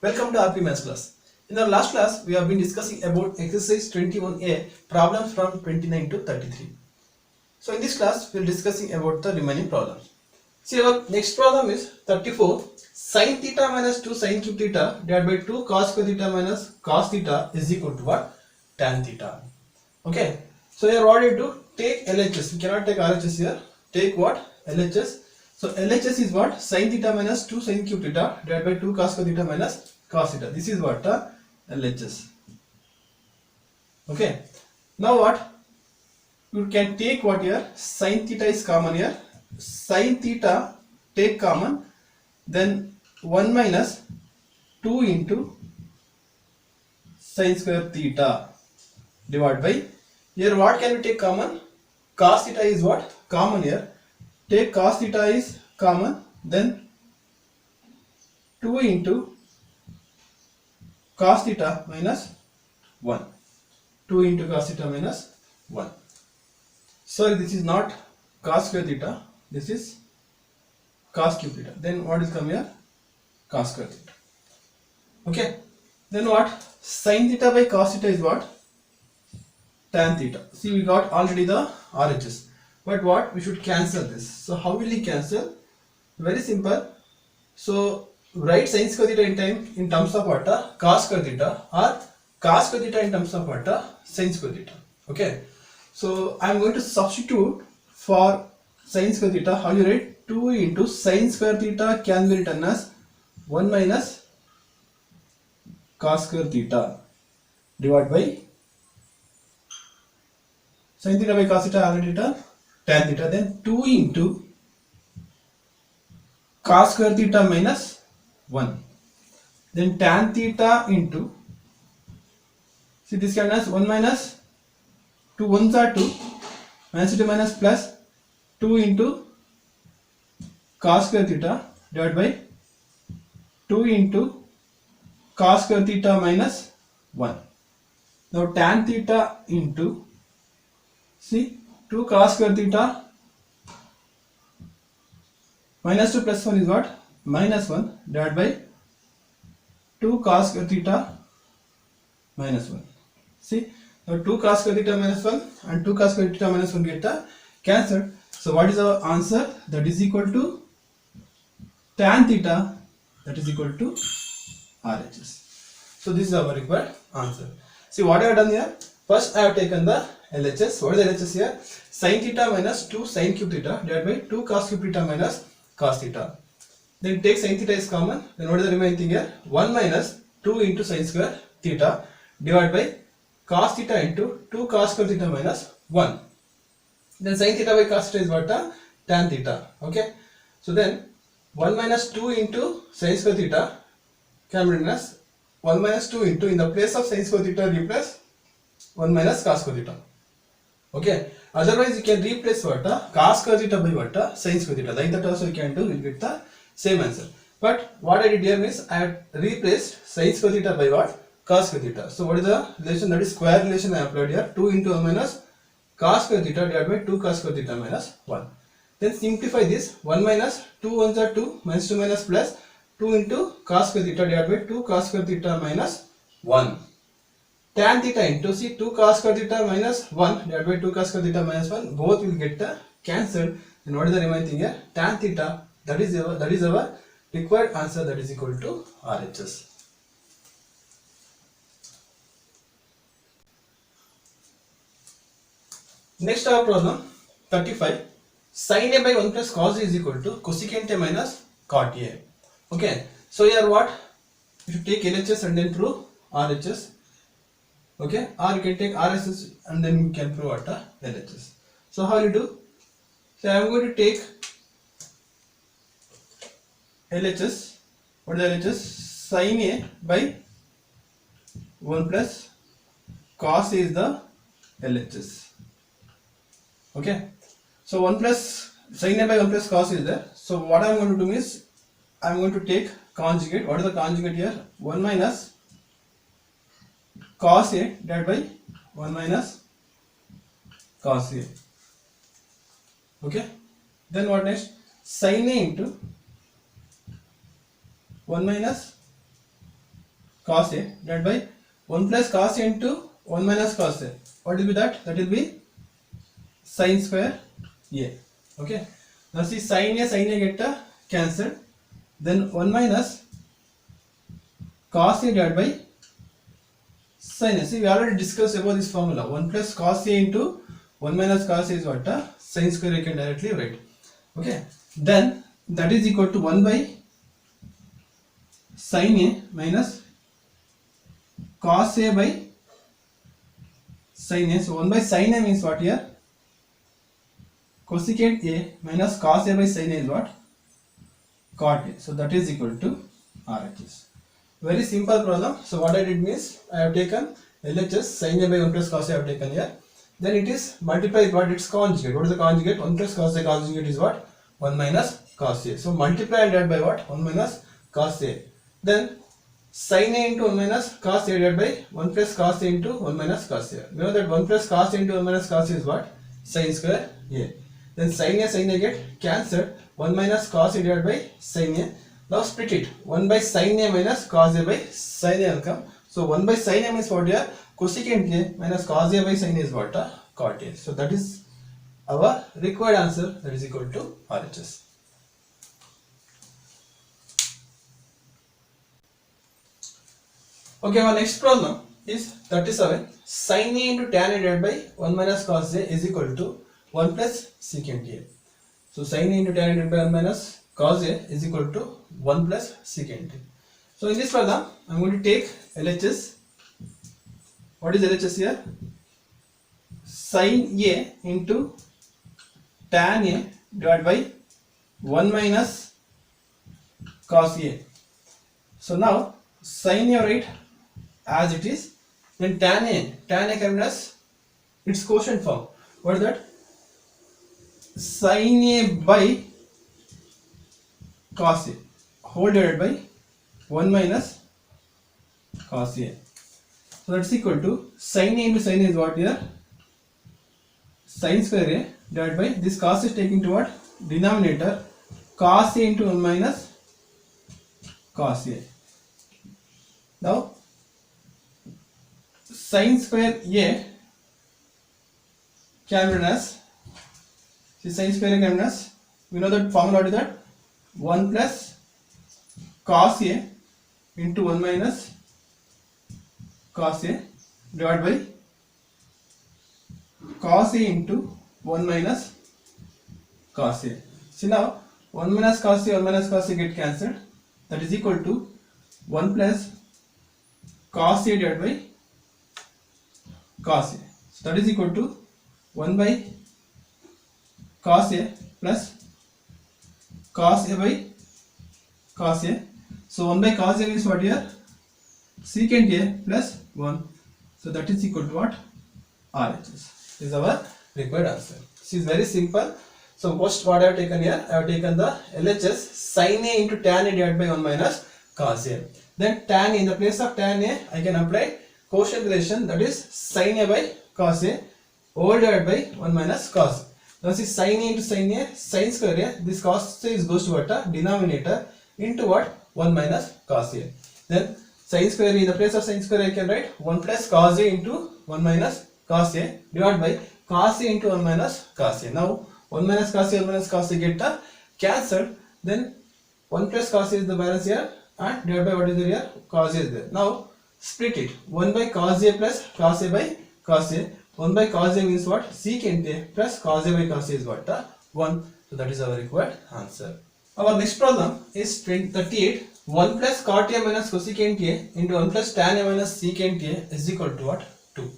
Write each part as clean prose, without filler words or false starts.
Welcome to RP Maths class. In our last class, we have been discussing about exercise 21A problems from 29 to 33. So in this class, we are discussing about the remaining problems. See, our next problem is 34. Sin theta minus 2 sin cube theta divided by 2 cos square theta minus cos theta is equal to what? Tan theta. Okay. So here what you do? Take LHS. We cannot take RHS here. Take what? LHS. So LHS is what? Sin theta minus 2 sin cube theta divided by 2 cos square theta minus cos theta. This is what? LHS. Okay. Now what? You can take what here? Sin theta is common here. Sin theta take common. Then 1 minus 2 into sin square theta divided by, here what can we take common? Cos theta is what? Common here. Take cos theta is common, then 2 into cos theta minus 1. 2 into cos theta minus 1. So this is not cos square theta, this is cos cube theta. Then what is come here? Cos square theta. Okay. Then what? Sin theta by cos theta is what? Tan theta. See, we got already the RHS. But what? We should cancel this. So how will we cancel? Very simple. So write sin square theta in terms of what? Cos square theta, or cos square theta in terms of what? Sin square theta. Okay. So I am going to substitute for sin square theta. How you write? 2 into sin square theta can be written as 1 minus cos square theta divided by sin theta by cos theta already written, tan theta, then 2 into cos square theta minus 1, then tan theta into, see this can as 1 minus 2 ones are 2, minus theta minus plus 2 into cos square theta divided by 2 into cos square theta minus 1. Now tan theta into, see, 2 cos square theta minus 2 plus 1 is what? Minus 1 divided by 2 cos square theta minus 1. See, now 2 cos square theta minus 1 and 2 cos square theta minus 1 get cancelled. So what is our answer? That is equal to tan theta, that is equal to RHS. So this is our required answer. See what I have done here? First I have taken the LHS. What is the LHS here? Sin theta minus 2 sin cube theta divided by 2 cos cube theta minus cos theta. Then take sin theta is common. Then what is the remaining thing here? 1 minus 2 into sin square theta divided by cos theta into 2 cos square theta minus 1. Then sin theta by cos theta is what? Tan theta. Okay. So then 1 minus 2 into sin square theta can be written as 1 minus 2 into, in the place of sin square theta replace 1 minus cos square theta. Okay. Otherwise you can replace what? Cos square theta by what? Sin square theta. Like that also you can do, you will get the same answer. But what I did here means I have replaced sin square theta by what? Cos square theta. So what is the relation? That is square relation I applied here. 2 into 1 minus cos square theta divided by 2 cos square theta minus 1. Then simplify this. 1 minus 2 ones are 2, minus 2 minus plus 2 into cos square theta divided by 2 cos square theta minus 1. Tan theta into, see, 2 cos square theta minus 1 divided by 2 cos square theta minus 1, both will get cancelled. Then what is the remaining thing here? Tan theta, that is our required answer, that is equal to RHS. Next our problem 35. Sin A by 1 plus cos A is equal to cosecant A minus cot A. Okay. So here what? If you take LHS and then prove RHS. Okay. Or you can take RHS and then you can prove what? LHS. So how you do? So I am going to take LHS. What is LHS? Sin A by 1 plus cos A is the LHS. Okay. So 1 plus sin A by 1 plus cos is there. So what I am going to do is I am going to take conjugate. What is the conjugate here? 1 minus cos A divided by 1 minus cos A. Okay. Then what next? Sin A into 1 minus cos A divided by 1 plus cos A into 1 minus cos A. What will be that? That will be sin square A. Okay. Now see sin A get cancelled. Then 1 minus cos A divided by sin A. See, we already discussed about this formula. 1 plus cos A into 1 minus cos A is what? Sin square you can directly write. Okay. Then that is equal to 1 by sin A minus cos A by sin A. So 1 by sin A means what here? Cosecant A minus cos A by sin A is what? Cot A. So that is equal to RHS. Very simple problem. So what I did means I have taken LHS sin A by 1 plus cos A I have taken here. Then it is multiplied what? Its conjugate. What is the conjugate? 1 plus cos A conjugate is what? 1 minus cos A. So multiply and divide by what? 1 minus cos A. Then sin A into 1 minus cos A divided by 1 plus cos A into 1 minus cos A. You know that 1 plus cos A into 1 minus cos A is what? Sin square A. Then sin A get cancelled. 1 minus cos A divided by sin A. Now split it. 1 by sin A minus cos A by sin A will come. So 1 by sin A means what here? Cosecant A minus cos A by sin A is what? Cot A. So that is our required answer, that is equal to RHS. Okay, our next problem is 37. Sin A into tan A divided by 1 minus cos A is equal to 1 plus secant A. So sin A into tan A divided by 1 minus cos A is equal to 1 plus secant A. So in this problem, I am going to take LHS. What is LHS here? Sin A into tan A divided by 1 minus cos A. So now sin A write as it is. Then tan A comes as its quotient form. What is that? Sin A by cos A whole divided by 1 minus cos A. So that's equal to sin A into sin A is what here? Sin square A divided by this cos is taken to what? Denominator, cos A into 1 minus cos A. Now sin square A can be written as, sin square A can be written as, we know that formula, what is that? 1 plus cos A into 1 minus cos A divided by cos A into 1 minus cos A. See now 1 minus cos A get cancelled. That is equal to 1 plus cos A divided by cos A. So that is equal to 1 by cos A plus cos A by cos A. So 1 by cos A means what here? Secant A plus 1. So that is equal to what? RHS. This is our required answer. This is very simple. So first what I have taken here? I have taken the LHS sin A into tan A divided by 1 minus cos A. Then tan A, in the place of tan A, I can apply quotient relation, that is sin A by cos A whole divided by 1 minus cos. Now see sin A into sin A, sin square A, this cos A is goes to what? Denominator into what? 1 minus cos A. Then sin square A, in the place of sin square A, I can write 1 plus cos A into 1 minus cos A divided by cos A into 1 minus cos A. Now 1 minus cos A, 1 minus cos A get cancelled. Then 1 plus cos A is the balance here and divided by what is there here? Cos A is there. Now split it. 1 by cos A plus cos A by cos A. 1 by cos A means what? Secant A plus cos A by cos A is what? 1. So that is our required answer. Our next problem is 38. 1 plus cot A minus cosecant A into 1 plus tan A minus secant A is equal to what? 2.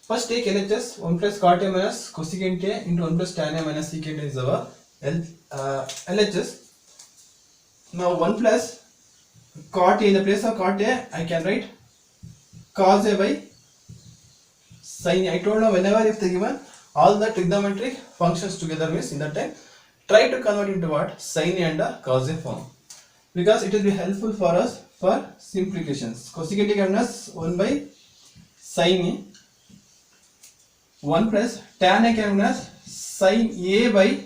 First take LHS. 1 plus cot A minus cosecant A into 1 plus tan A minus secant A is our LHS. Now 1 plus cot A, in the place of cot A, I can write cos A by sin A. I told you whenever if they given all the trigonometric functions together means in that time try to convert into what? Sin A and cos A form, because it will be helpful for us for simplifications. Cosecant A given as 1 by sin A, 1 plus tan A given as sin A by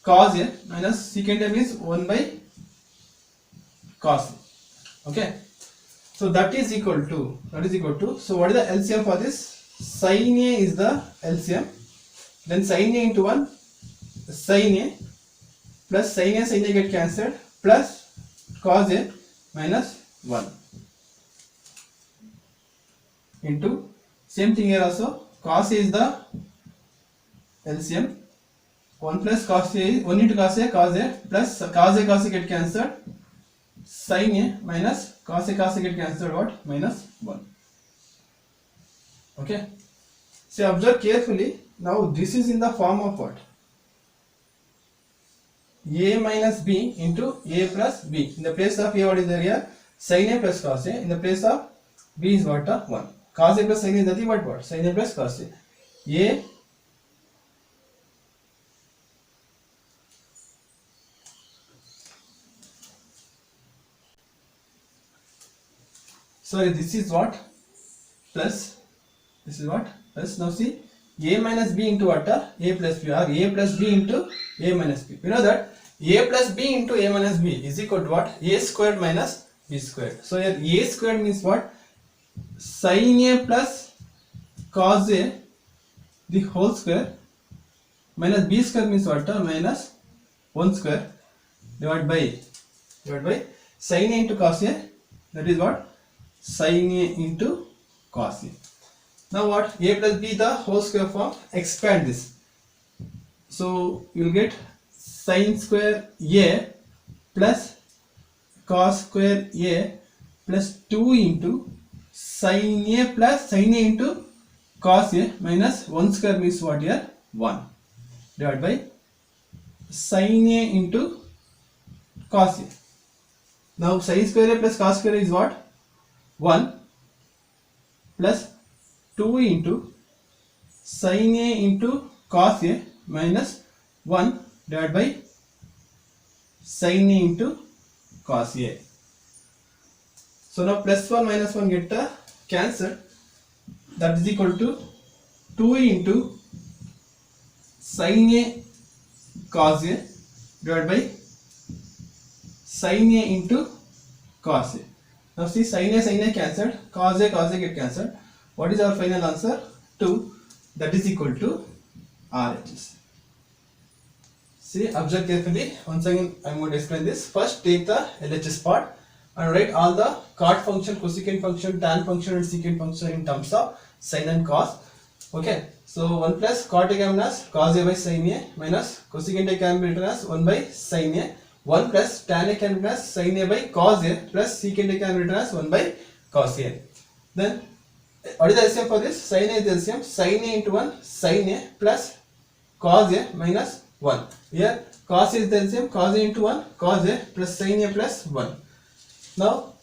cos A minus secant A means 1 by cos A. Okay, so that is equal to so what is the LCM for this? Sin A is the LCM, then sin A into 1 sin A plus sin A get cancelled plus cos A minus 1 into same thing here also, cos A is the LCM, 1 plus cos A, 1 into cos A plus cos A get cancelled, sin A minus cos A get cancelled, what? Minus 1. Okay. So observe carefully. Now this is in the form of what? A minus B into A plus B. In the place of A, what is there here? Sin A plus cos A. In the place of B is what? 1. Cos A plus sin A is nothing but what? Sin A plus cos A. A sorry, this is what? Plus, this is what? Plus, now see, A minus B into what? A plus B, or A plus B into A minus B. You know that A plus B into A minus B is equal to what? A squared minus B squared. So here A squared means what? Sin A plus cos A the whole square minus B square means what? Minus 1 square divided by sin A into cos A, that is what? Sin A into cos A. Now what? A plus B the whole square form, expand this. So you will get sin square A plus cos square A plus 2 into sin A plus sin A into cos A minus 1 square means what here? 1 divided by sin A into cos A. Now sin square A plus cos square A is what? 1 plus 2 into sin A into cos A minus 1 divided by sin A into cos A. So now plus 1 minus 1 get cancelled. That is equal to 2 into sin A cos A divided by sin A into cos A. Now see, sin A cancelled, cos A get cancelled. What is our final answer? 2. That is equal to RHS. See, observe carefully. Once again, I am going to explain this. First, take the LHS part and write all the cot function, cosecant function, tan function and secant function in terms of sin and cos. Okay. So 1 plus cot A can be as cos A by sin A minus cosecant A can be written as 1 by sin A. 1 plus tan A can be written as sin A by cos A plus secant A can be written as 1 by cos A. Then what is the LCM for this? Sin A is the LCM. Sin A into 1 sin A plus cos A minus 1. Here cos A is the LCM. Cos A into 1 cos A plus sin A plus 1. Now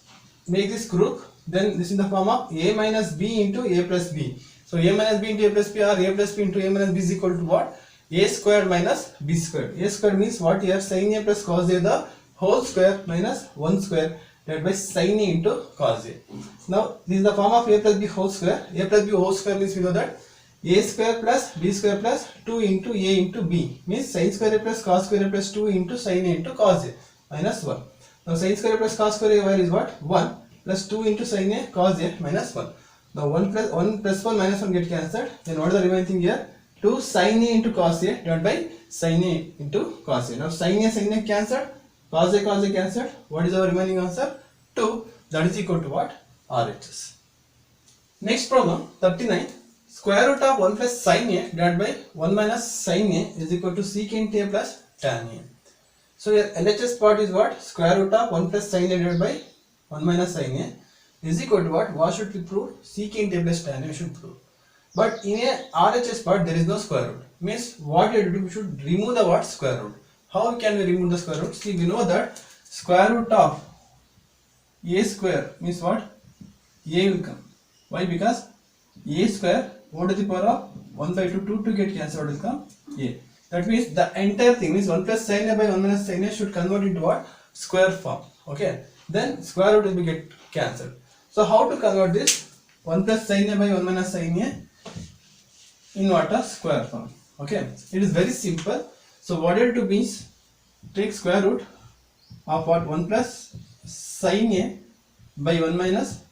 make this group. Then this is the form of A minus B into A plus B. So A minus B into A plus B or A plus B into A minus B is equal to what? A squared minus B squared. A squared means what? Here sin A plus cos A the whole square minus 1 square divided by sin A into cos A. Now this is the form of A plus B whole square. A plus B whole square means we know that A square plus B square plus 2 into A into B means sin square A plus cos square A plus 2 into sin A into cos A minus 1. Now sin square A plus cos square A value is what? 1 plus 2 into sin A cos A minus 1. Now 1 plus 1 minus 1 get cancelled. Then what is the remaining thing here? 2 sin A into cos A divided by sin A into cos A. Now sin A cancelled. Cos A cancelled. What is our remaining answer? 2. That is equal to what? RHS. Next problem 39. Square root of 1 plus sin A divided by 1 minus sin A is equal to secant A plus tan A. So here LHS part is what? Square root of 1 plus sin A divided by 1 minus sin A is equal to what? What should be proved? Secant A plus tan A should prove. But in a RHS part there is no square root. Means what we do? We should remove the what? Square root. How can we remove the square root? See, we know that square root of A square means what? A will come. Why? Because A square 1 to the power of 1 by 2 to get cancelled will come A. That means the entire thing means 1 plus sin A by 1 minus sin A should convert into what? Square form. Okay. Then square root will be get cancelled. So how to convert this 1 plus sin A by 1 minus sin A in what? A square form. Okay. It is very simple. So what you do means take square root of what? 1 plus sin A by 1 minus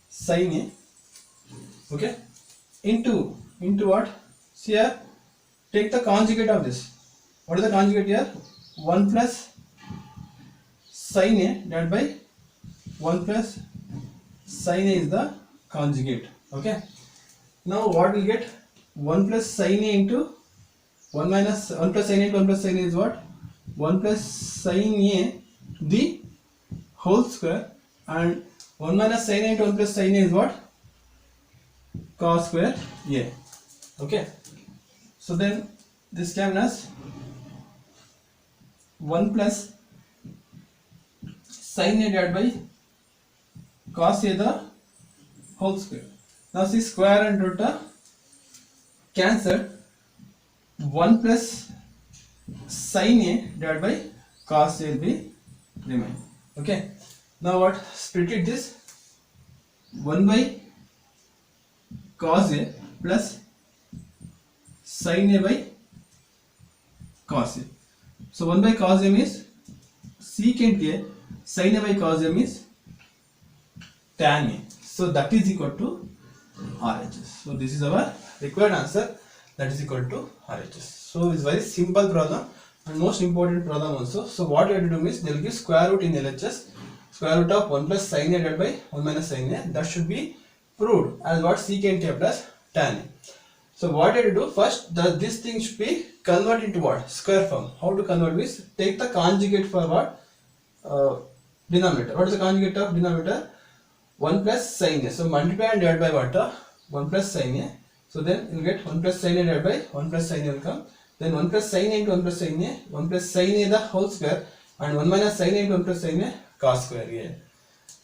sin A, okay, into what? See here, take the conjugate of this. What is the conjugate here? 1 plus sin A divided by 1 plus sin A is the conjugate. Okay. Now what will get? 1 plus sin A into 1 minus 1 plus sin A into 1 plus sin A is what? 1 plus sin A the whole square, and 1 minus sin A into 1 plus sin A is what? Cos square A. Okay. So then this can as 1 plus sin A divided by cos A the whole square. Now see, square and root are cancelled. 1 plus sin A divided by cos A will be remain. Okay. Now what? Split it this 1 by cos A plus sin A by cos A. So 1 by cos A means secant A, sin A by cos A means tan A. So that is equal to RHS. So this is our required answer, that is equal to RHS. So it's very simple problem and most important problem also. So what you have to do is they will give square root in LHS, square root of 1 plus sin A divided by 1 minus sin A. That should be proved as what? Secant A plus tan A. So what you have to do first, this thing should be converted into what? Square form. How to convert is take the conjugate for what? Denominator. What is the conjugate of denominator? 1 plus sin A. So multiply and divide by what? 1 plus sin A. So then you will get 1 plus sin A divided by 1 plus sin A will come. Then 1 plus sin A into 1 plus sin A, 1 plus sin A the whole square, and 1 minus sin A into 1 plus sin A, cos square A.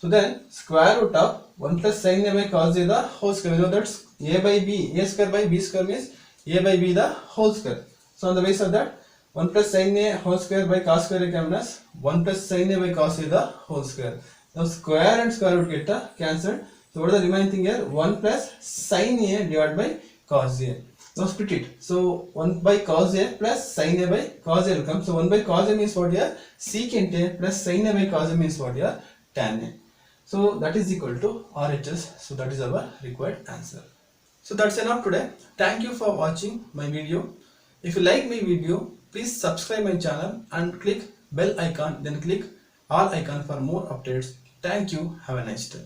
So then square root of 1 plus sin A by cos A the whole square. You know that's A by B, A square by B square means A by B the whole square. So on the basis of that, 1 plus sin A whole square by cos square A comes as 1 plus sin A by cos A the whole square. Now square and square root get cancelled. So what is the remaining thing here? 1 plus sin A divided by cos A. Now split it. So 1 by cos A plus sin A by cos A will come. So 1 by cos A means what here? Secant A plus sin A by cos A means what here? Tan A. So that is equal to RHS. So that is our required answer. So that's enough today. Thank you for watching my video. If you like my video, please subscribe my channel and click bell icon, then click all icon for more updates. Thank you. Have a nice day.